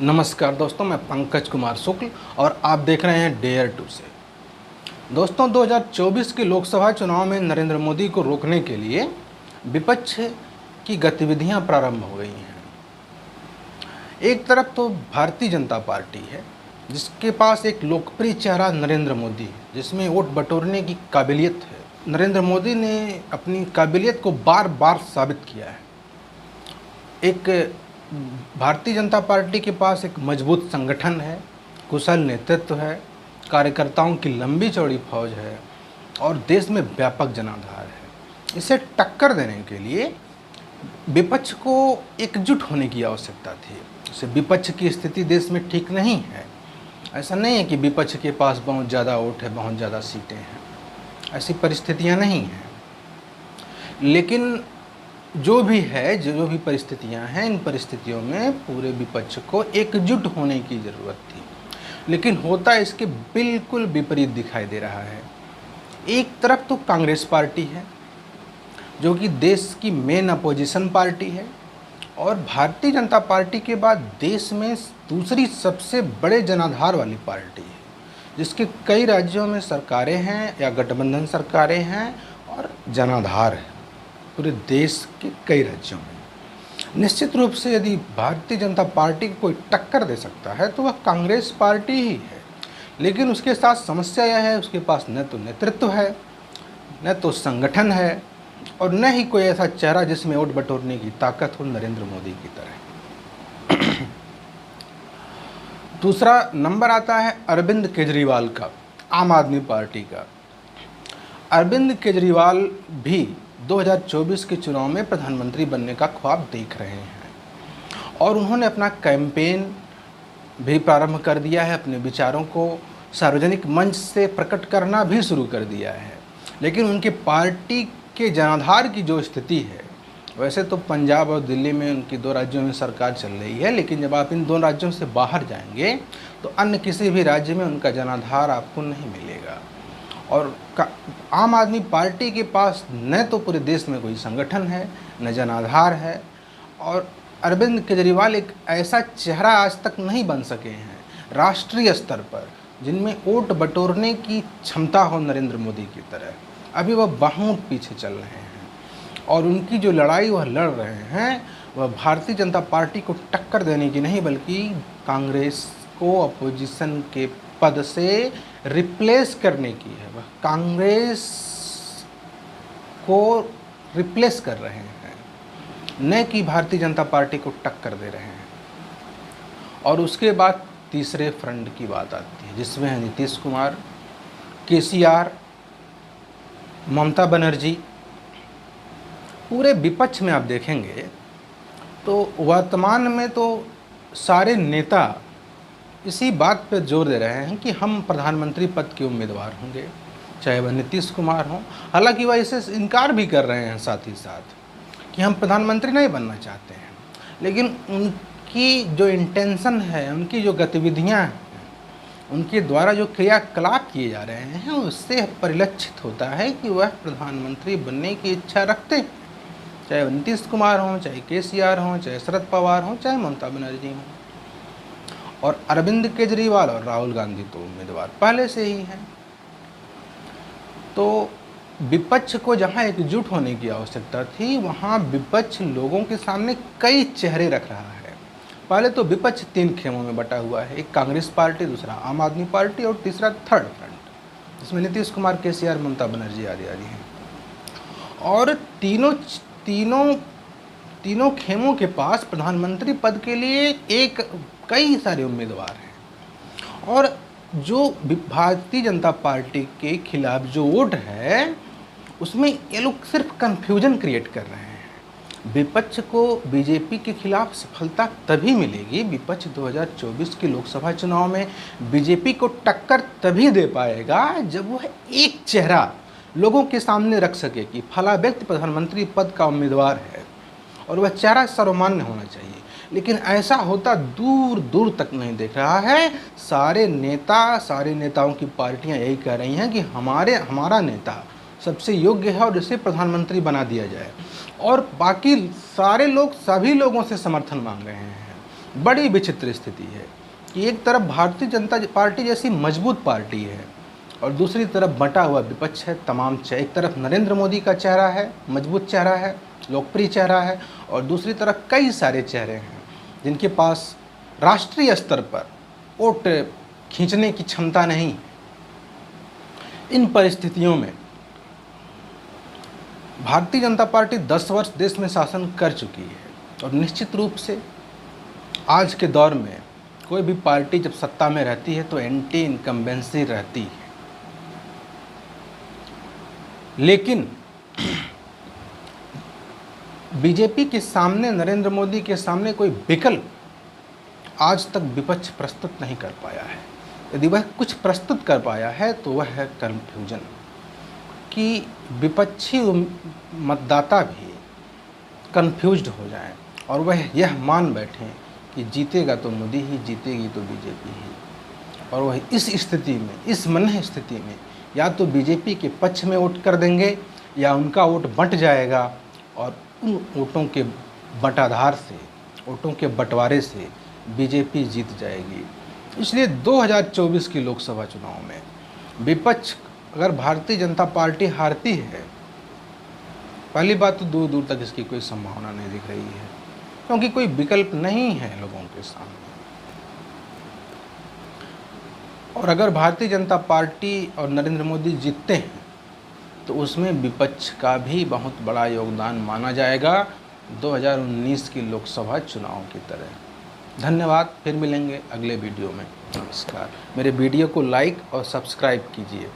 नमस्कार दोस्तों, मैं पंकज कुमार शुक्ल और आप देख रहे हैं डेयर टू से। दोस्तों, 2024 के लोकसभा चुनाव में नरेंद्र मोदी को रोकने के लिए विपक्ष की गतिविधियां प्रारंभ हो गई हैं। एक तरफ तो भारतीय जनता पार्टी है जिसके पास एक लोकप्रिय चेहरा नरेंद्र मोदी है, जिसमें वोट बटोरने की काबिलियत है। नरेंद्र मोदी ने अपनी काबिलियत को बार बार साबित किया है। एक भारतीय जनता पार्टी के पास एक मजबूत संगठन है, कुशल नेतृत्व है, कार्यकर्ताओं की लंबी चौड़ी फौज है और देश में व्यापक जनाधार है। इसे टक्कर देने के लिए विपक्ष को एकजुट होने की आवश्यकता थी। इसे विपक्ष की स्थिति देश में ठीक नहीं है। ऐसा नहीं है कि विपक्ष के पास बहुत ज़्यादा वोट है, बहुत ज़्यादा सीटें हैं, ऐसी परिस्थितियां नहीं हैं। लेकिन जो भी है, जो भी परिस्थितियां हैं, इन परिस्थितियों में पूरे विपक्ष को एकजुट होने की ज़रूरत थी। लेकिन होता इसके बिल्कुल विपरीत दिखाई दे रहा है। एक तरफ तो कांग्रेस पार्टी है जो कि देश की मेन अपोजिशन पार्टी है और भारतीय जनता पार्टी के बाद देश में दूसरी सबसे बड़े जनाधार वाली पार्टी है, जिसके कई राज्यों में सरकारें हैं या गठबंधन सरकारें हैं और जनाधार है पूरे देश के कई राज्यों में। निश्चित रूप से यदि भारतीय जनता पार्टी को कोई टक्कर दे सकता है तो वह कांग्रेस पार्टी ही है। लेकिन उसके साथ समस्या यह है, उसके पास न तो नेतृत्व है, न तो संगठन है और न ही कोई ऐसा चेहरा जिसमें वोट बटोरने की ताकत हो नरेंद्र मोदी की तरह। दूसरा नंबर आता है अरविंद केजरीवाल का, आम आदमी पार्टी का। अरविंद केजरीवाल भी 2024 के चुनाव में प्रधानमंत्री बनने का ख्वाब देख रहे हैं और उन्होंने अपना कैंपेन भी प्रारंभ कर दिया है। अपने विचारों को सार्वजनिक मंच से प्रकट करना भी शुरू कर दिया है। लेकिन उनके पार्टी के जनाधार की जो स्थिति है, वैसे तो पंजाब और दिल्ली में उनकी 2 राज्यों में सरकार चल रही है, लेकिन जब आप इन 2 राज्यों से बाहर जाएंगे तो अन्य किसी भी राज्य में उनका जनाधार आपको नहीं मिलेगा। और आम आदमी पार्टी के पास न तो पूरे देश में कोई संगठन है, न जनाधार है और अरविंद केजरीवाल एक ऐसा चेहरा आज तक नहीं बन सके हैं राष्ट्रीय स्तर पर जिनमें वोट बटोरने की क्षमता हो नरेंद्र मोदी की तरह। अभी वह बहुत पीछे चल रहे हैं और उनकी जो लड़ाई वह लड़ रहे हैं वह भारतीय जनता पार्टी को टक्कर देने की नहीं, बल्कि कांग्रेस को अपोजिशन के पद से रिप्लेस करने की है। वह कांग्रेस को रिप्लेस कर रहे हैं, न कि भारतीय जनता पार्टी को टक्कर दे रहे हैं। और उसके बाद तीसरे फ्रंट की बात आती है जिसमें है नीतीश कुमार, केसीआर, ममता बनर्जी। पूरे विपक्ष में आप देखेंगे तो वर्तमान में तो सारे नेता इसी बात पर जोर दे रहे हैं कि हम प्रधानमंत्री पद के उम्मीदवार होंगे, चाहे वह नीतीश कुमार हों। हालांकि वह इसे इनकार भी कर रहे हैं साथ ही साथ कि हम प्रधानमंत्री नहीं बनना चाहते हैं। लेकिन उनकी जो इंटेंशन है, उनकी जो गतिविधियां हैं, उनके द्वारा जो क्रियाकलाप किए जा रहे हैं, उससे परिलक्षित होता है कि वह प्रधानमंत्री बनने की इच्छा रखते हैं, चाहे वह नीतीश कुमार हों, चाहे केसीआर हों, चाहे शरद पवार हों, चाहे ममता बनर्जी हों। और अरविंद केजरीवाल और राहुल गांधी तो उम्मीदवार पहले से ही हैं। तो विपक्ष को जहां एकजुट होने की आवश्यकता थी, वहां विपक्ष लोगों के सामने कई चेहरे रख रहा है। पहले तो विपक्ष 3 खेमों में बटा हुआ है, एक कांग्रेस पार्टी, दूसरा आम आदमी पार्टी और तीसरा थर्ड फ्रंट, जिसमें नीतीश कुमार, केसीआर, ममता बनर्जी आदि हैं। और तीनों खेमों के पास प्रधानमंत्री पद के लिए कई सारे उम्मीदवार हैं। और जो भारतीय जनता पार्टी के खिलाफ जो वोट है, उसमें ये लोग सिर्फ कन्फ्यूजन क्रिएट कर रहे हैं। विपक्ष को बीजेपी के खिलाफ सफलता तभी मिलेगी, विपक्ष 2024 के लोकसभा चुनाव में बीजेपी को टक्कर तभी दे पाएगा जब वह एक चेहरा लोगों के सामने रख सके कि फला व्यक्ति प्रधानमंत्री पद का उम्मीदवार है और वह चेहरा सर्वमान्य होना चाहिए। लेकिन ऐसा होता दूर दूर तक नहीं दिख रहा है। सारे नेताओं की पार्टियां यही कह रही हैं कि हमारा नेता सबसे योग्य है और इसे प्रधानमंत्री बना दिया जाए, और बाकी सारे लोग सभी लोगों से समर्थन मांग रहे हैं। बड़ी विचित्र स्थिति है कि एक तरफ भारतीय जनता पार्टी जैसी मजबूत पार्टी है और दूसरी तरफ बंटा हुआ विपक्ष है। एक तरफ नरेंद्र मोदी का चेहरा है, मजबूत चेहरा है, लोकप्रिय चेहरा है, और दूसरी तरफ कई सारे चेहरे हैं जिनके पास राष्ट्रीय स्तर पर वोट खींचने की क्षमता नहीं। इन परिस्थितियों में भारतीय जनता पार्टी 10 वर्ष देश में शासन कर चुकी है और निश्चित रूप से आज के दौर में कोई भी पार्टी जब सत्ता में रहती है तो एंटी इनकम्बेंसी रहती है। लेकिन बीजेपी के सामने, नरेंद्र मोदी के सामने कोई विकल्प आज तक विपक्ष प्रस्तुत नहीं कर पाया है। यदि वह कुछ प्रस्तुत कर पाया है तो वह है कन्फ्यूजन, कि विपक्षी मतदाता भी कन्फ्यूज्ड हो जाएं और वह यह मान बैठें कि जीतेगा तो मोदी ही, जीतेगी तो बीजेपी ही। और वह इस स्थिति में, इस मनह स्थिति में या तो बीजेपी के पक्ष में वोट कर देंगे या उनका वोट बंट जाएगा और उन वोटों के बंटाधार से, वोटों के बंटवारे से बीजेपी जीत जाएगी। इसलिए 2024 की लोकसभा चुनाव में विपक्ष, अगर भारतीय जनता पार्टी हारती है, पहली बात तो दूर दूर तक इसकी कोई संभावना नहीं दिख रही है, क्योंकि कोई विकल्प नहीं है लोगों के सामने। और अगर भारतीय जनता पार्टी और नरेंद्र मोदी जीतते हैं तो उसमें विपक्ष का भी बहुत बड़ा योगदान माना जाएगा 2019 की लोकसभा चुनाव की तरह। धन्यवाद, फिर मिलेंगे अगले वीडियो में। नमस्कार। मेरे वीडियो को लाइक और सब्सक्राइब कीजिए।